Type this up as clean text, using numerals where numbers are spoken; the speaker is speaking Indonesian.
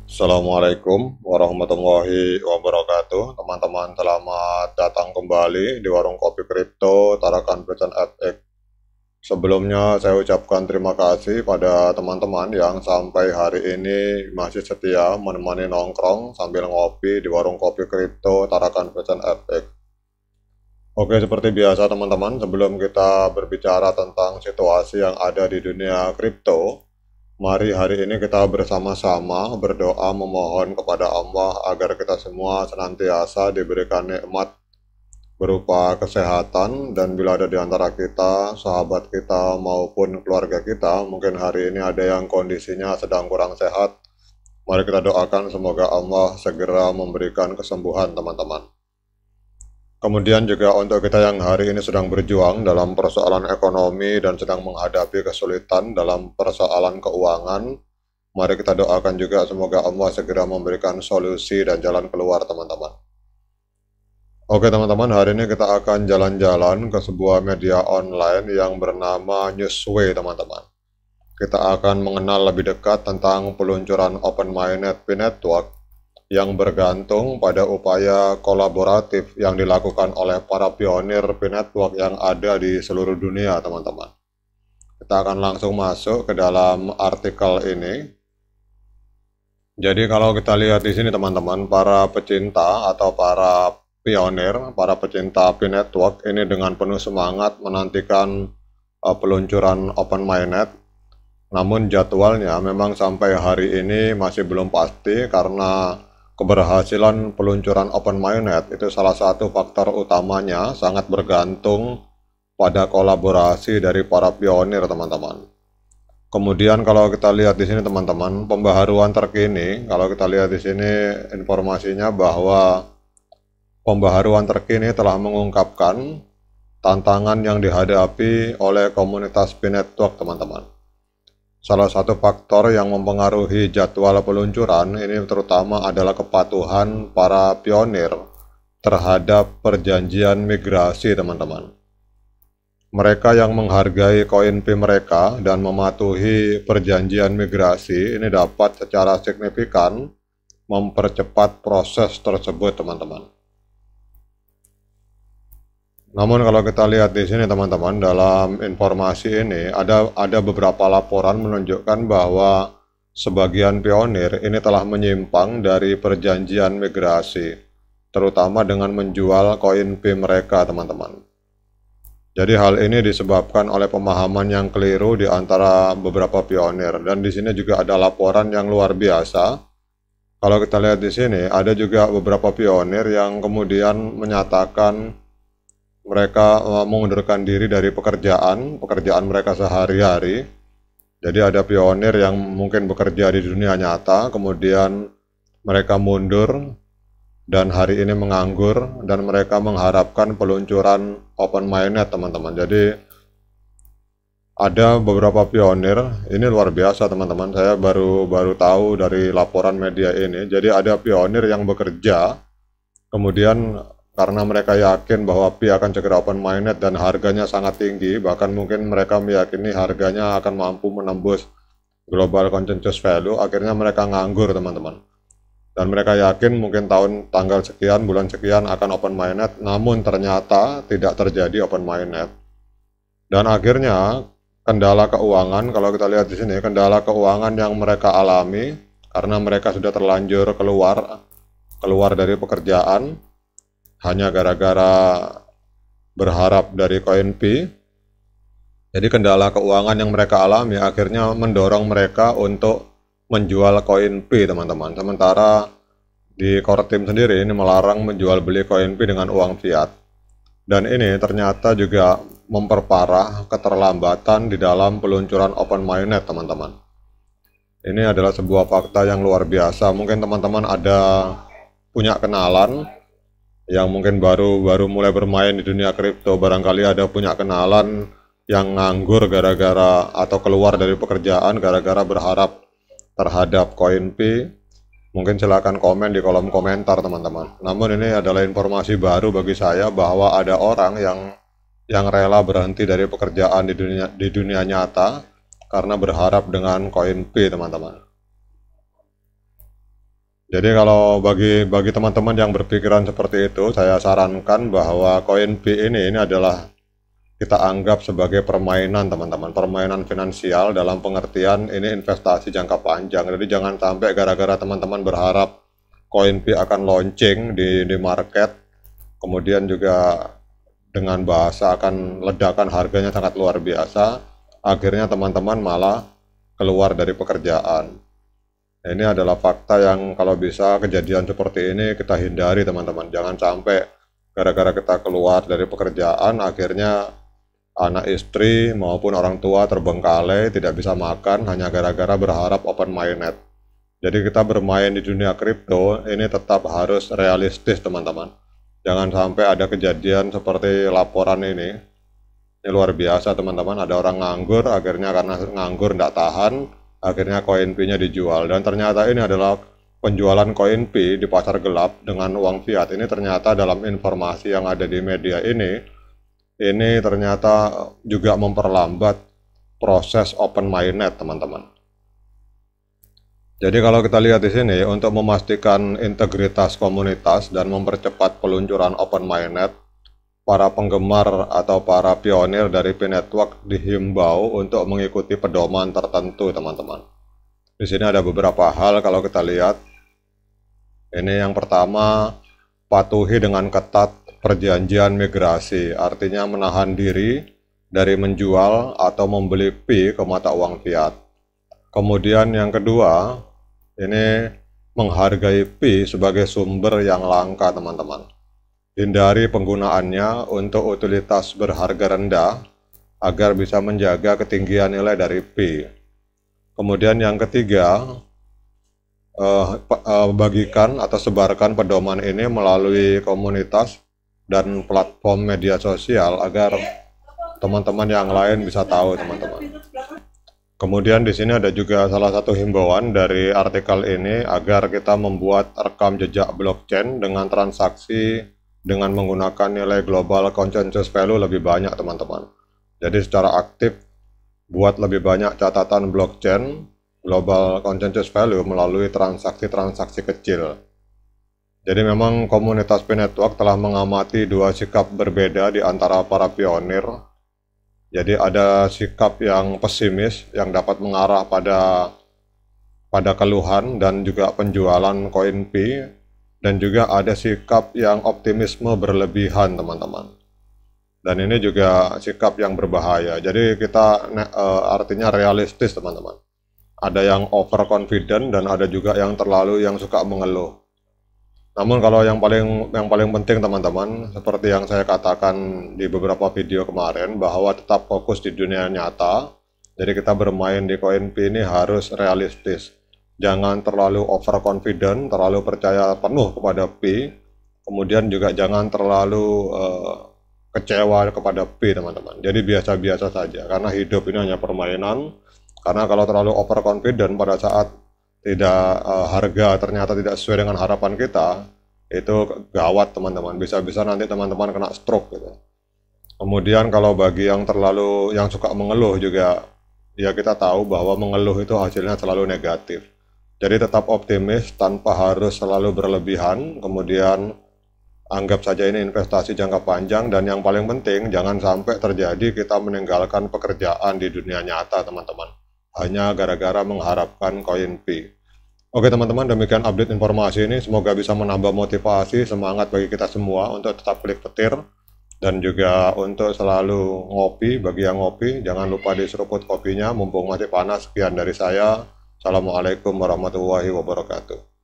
Assalamualaikum warahmatullahi wabarakatuh. Teman-teman, selamat datang kembali di Warung Kopi Kripto Tarakan Pecan FX. Sebelumnya saya ucapkan terima kasih pada teman-teman yang sampai hari ini masih setia menemani nongkrong sambil ngopi di Warung Kopi Kripto Tarakan Pecan FX. Oke, seperti biasa teman-teman, sebelum kita berbicara tentang situasi yang ada di dunia kripto, mari hari ini kita bersama-sama berdoa memohon kepada Allah agar kita semua senantiasa diberikan nikmat berupa kesehatan, dan bila ada di antara kita, sahabat kita maupun keluarga kita, mungkin hari ini ada yang kondisinya sedang kurang sehat, mari kita doakan semoga Allah segera memberikan kesembuhan teman-teman. Kemudian juga untuk kita yang hari ini sedang berjuang dalam persoalan ekonomi dan sedang menghadapi kesulitan dalam persoalan keuangan, mari kita doakan juga semoga Allah segera memberikan solusi dan jalan keluar teman-teman. Oke teman-teman, hari ini kita akan jalan-jalan ke sebuah media online yang bernama Newsway teman-teman. Kita akan mengenal lebih dekat tentang peluncuran Open Mainnet Pi Network yang bergantung pada upaya kolaboratif yang dilakukan oleh para pionir Pi Network yang ada di seluruh dunia teman-teman. Kita akan langsung masuk ke dalam artikel ini. Jadi kalau kita lihat di sini teman-teman, para pecinta atau para pionir, para pecinta Pi Network ini dengan penuh semangat menantikan peluncuran Open Mainnet. Namun jadwalnya memang sampai hari ini masih belum pasti karena keberhasilan peluncuran Open Mainnet itu salah satu faktor utamanya sangat bergantung pada kolaborasi dari para pionir teman-teman. Kemudian kalau kita lihat di sini teman-teman, pembaharuan terkini, kalau kita lihat di sini informasinya bahwa pembaharuan terkini telah mengungkapkan tantangan yang dihadapi oleh komunitas Pi Network teman-teman. Salah satu faktor yang mempengaruhi jadwal peluncuran ini terutama adalah kepatuhan para pionir terhadap perjanjian migrasi teman-teman. Mereka yang menghargai koin Pi mereka dan mematuhi perjanjian migrasi ini dapat secara signifikan mempercepat proses tersebut teman-teman. Namun kalau kita lihat di sini teman-teman, dalam informasi ini ada beberapa laporan menunjukkan bahwa sebagian pionir ini telah menyimpang dari perjanjian migrasi, terutama dengan menjual koin Pi mereka teman-teman. Jadi hal ini disebabkan oleh pemahaman yang keliru di antara beberapa pionir, dan di sini juga ada laporan yang luar biasa. Kalau kita lihat di sini ada juga beberapa pionir yang kemudian menyatakan mereka mengundurkan diri dari pekerjaan mereka sehari-hari. Jadi ada pionir yang mungkin bekerja di dunia nyata, kemudian mereka mundur dan hari ini menganggur, dan mereka mengharapkan peluncuran Open Mainnet teman-teman. Jadi ada beberapa pionir, ini luar biasa teman-teman, saya baru tahu dari laporan media ini. Jadi ada pionir yang bekerja, kemudian karena mereka yakin bahwa Pi akan segera Open Mainnet dan harganya sangat tinggi, bahkan mungkin mereka meyakini harganya akan mampu menembus global consensus value, akhirnya mereka nganggur teman-teman. Dan mereka yakin mungkin tanggal sekian, bulan sekian akan Open Mainnet, namun ternyata tidak terjadi Open Mainnet. Dan akhirnya kendala keuangan, kalau kita lihat di sini, kendala keuangan yang mereka alami karena mereka sudah terlanjur keluar dari pekerjaan hanya gara-gara berharap dari koin Pi. Jadi kendala keuangan yang mereka alami akhirnya mendorong mereka untuk menjual koin Pi teman-teman. Sementara di core team sendiri ini melarang menjual beli koin Pi dengan uang fiat. Dan ini ternyata juga memperparah keterlambatan di dalam peluncuran Open Mainnet teman-teman. Ini adalah sebuah fakta yang luar biasa. Mungkin teman-teman ada punya kenalan yang mungkin baru mulai bermain di dunia kripto, barangkali ada punya kenalan yang nganggur gara-gara atau keluar dari pekerjaan gara-gara berharap terhadap koin Pi. Mungkin silakan komen di kolom komentar teman-teman. Namun ini adalah informasi baru bagi saya bahwa ada orang yang rela berhenti dari pekerjaan di dunia nyata karena berharap dengan koin Pi teman-teman. Jadi kalau bagi teman-teman yang berpikiran seperti itu, saya sarankan bahwa koin Pi ini adalah kita anggap sebagai permainan teman-teman, permainan finansial dalam pengertian ini investasi jangka panjang. Jadi jangan sampai gara-gara teman-teman berharap koin Pi akan launching di market, kemudian juga dengan bahasa akan ledakan harganya sangat luar biasa, akhirnya teman-teman malah keluar dari pekerjaan. Ini adalah fakta yang kalau bisa kejadian seperti ini kita hindari teman-teman. Jangan sampai gara-gara kita keluar dari pekerjaan akhirnya anak istri maupun orang tua terbengkalai, tidak bisa makan hanya gara-gara berharap open minded. Jadi kita bermain di dunia kripto ini tetap harus realistis teman-teman. Jangan sampai ada kejadian seperti laporan ini. Ini luar biasa teman-teman, ada orang nganggur, akhirnya karena nganggur tidak tahan, akhirnya koin Pi-nya dijual. Dan ternyata ini adalah penjualan koin Pi di pasar gelap dengan uang fiat. Ini ternyata dalam informasi yang ada di media ini ternyata juga memperlambat proses open mainnet teman-teman. Jadi kalau kita lihat di sini, untuk memastikan integritas komunitas dan mempercepat peluncuran open mainnet, para penggemar atau para pionir dari Pi Network dihimbau untuk mengikuti pedoman tertentu teman-teman. Di sini ada beberapa hal kalau kita lihat. Ini yang pertama, patuhi dengan ketat perjanjian migrasi, artinya menahan diri dari menjual atau membeli Pi ke mata uang fiat. Kemudian yang kedua, ini menghargai Pi sebagai sumber yang langka teman-teman. Hindari penggunaannya untuk utilitas berharga rendah agar bisa menjaga ketinggian nilai dari Pi. Kemudian yang ketiga, bagikan atau sebarkan pedoman ini melalui komunitas dan platform media sosial agar teman-teman yang lain bisa tahu teman-teman. Kemudian di sini ada juga salah satu himbauan dari artikel ini agar kita membuat rekam jejak blockchain dengan transaksi dengan menggunakan nilai global consensus value lebih banyak teman-teman. Jadi secara aktif buat lebih banyak catatan blockchain global consensus value melalui transaksi-transaksi kecil. Jadi memang komunitas Pi Network telah mengamati dua sikap berbeda di antara para pionir. Jadi ada sikap yang pesimis yang dapat mengarah pada keluhan dan juga penjualan koin Pi. Dan juga ada sikap yang optimisme berlebihan teman-teman. Dan ini juga sikap yang berbahaya. Jadi kita artinya realistis teman-teman. Ada yang overconfident dan ada juga yang terlalu yang suka mengeluh. Namun kalau yang paling penting teman-teman, seperti yang saya katakan di beberapa video kemarin, bahwa tetap fokus di dunia nyata. Jadi kita bermain di koin Pi ini harus realistis. Jangan terlalu overconfident, terlalu percaya penuh kepada Pi. Kemudian juga jangan terlalu kecewa kepada Pi teman-teman. Jadi biasa-biasa saja, karena hidup ini hanya permainan. Karena kalau terlalu overconfident pada saat tidak harga ternyata tidak sesuai dengan harapan kita, itu gawat teman-teman. Bisa-bisa nanti teman-teman kena stroke gitu. Kemudian kalau bagi yang suka mengeluh juga, ya kita tahu bahwa mengeluh itu hasilnya selalu negatif. Jadi tetap optimis tanpa harus selalu berlebihan, kemudian anggap saja ini investasi jangka panjang, dan yang paling penting jangan sampai terjadi kita meninggalkan pekerjaan di dunia nyata teman-teman, hanya gara-gara mengharapkan koin Pi. Oke teman-teman, demikian update informasi ini, semoga bisa menambah motivasi, semangat bagi kita semua untuk tetap klik petir, dan juga untuk selalu ngopi. Bagi yang ngopi, jangan lupa diseruput kopinya mumpung masih panas. Sekian dari saya. Assalamualaikum warahmatullahi wabarakatuh.